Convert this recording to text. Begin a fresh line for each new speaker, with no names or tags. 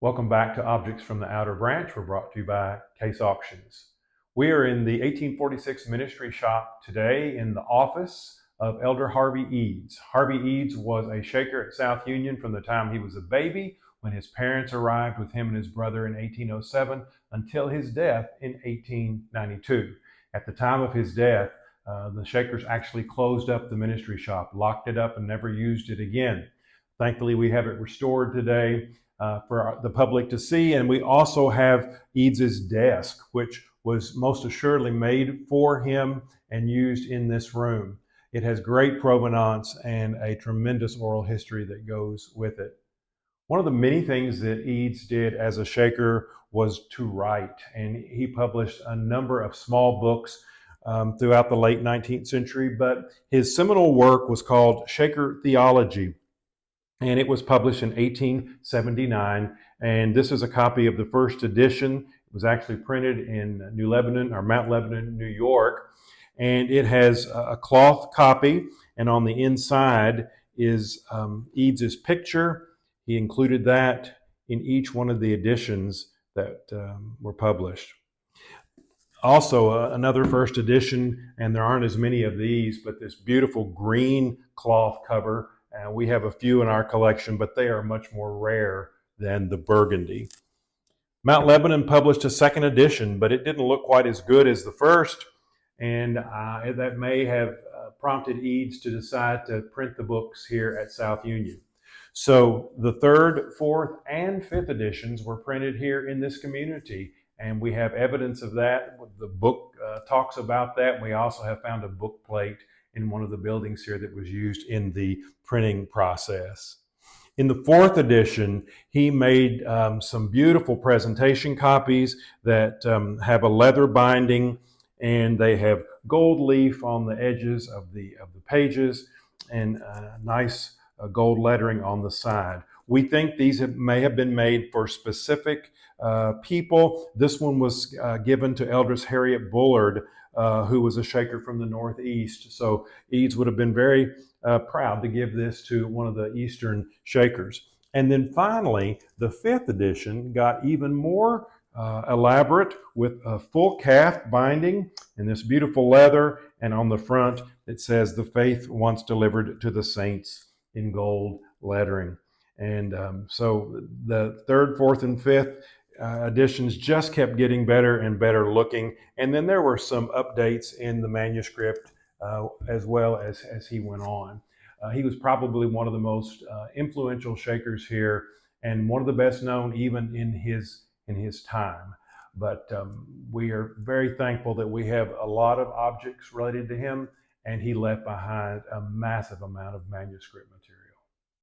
Welcome back to Objects from the Outer Branch. We're brought to you by Case Auctions. We are in the 1846 Ministry Shop today in the office of Elder Harvey Eads. Harvey Eads was a shaker at South Union from the time he was a baby when his parents arrived with him and his brother in 1807 until his death in 1892. At the time of his death, the Shakers actually closed up the ministry shop, locked it up, and never used it again. Thankfully, we have it restored today for the public to see. And we also have Eads' desk, which was most assuredly made for him and used in this room. It has great provenance and a tremendous oral history that goes with it. One of the many things that Eads did as a shaker was to write, and he published a number of small books throughout the late 19th century, but his seminal work was called Shaker Theology, and it was published in 1879. And this is a copy of the first edition. It was actually printed in New Lebanon, or Mount Lebanon, New York, and it has a cloth copy, and on the inside is Eads' picture. He included that in each one of the editions that were published. Also, another first edition, and there aren't as many of these, but this beautiful green cloth cover. We have a few in our collection, but they are much more rare than the burgundy. Mount Lebanon published a second edition, but it didn't look quite as good as the first, and that may have prompted Eads to decide to print the books here at South Union. So the third, fourth, and fifth editions were printed here in this community, and we have evidence of that. The book talks about that. We also have found a book plate in one of the buildings here that was used in the printing process. In the fourth edition, he made some beautiful presentation copies that have a leather binding, and they have gold leaf on the edges of the pages and nice gold lettering on the side. We think these may have been made for specific people. This one was given to Eldris Harriet Bullard, who was a shaker from the Northeast. So Eads would have been very proud to give this to one of the Eastern shakers. And then finally, the fifth edition got even more elaborate with a full calf binding in this beautiful leather. And on the front, it says, "The faith once delivered to the saints," in gold lettering. And so the third, fourth, and fifth editions just kept getting better and better looking. And then there were some updates in the manuscript as well as he went on. He was probably one of the most influential shakers here, and one of the best known even in his time. But we are very thankful that we have a lot of objects related to him, and he left behind a massive amount of manuscript material.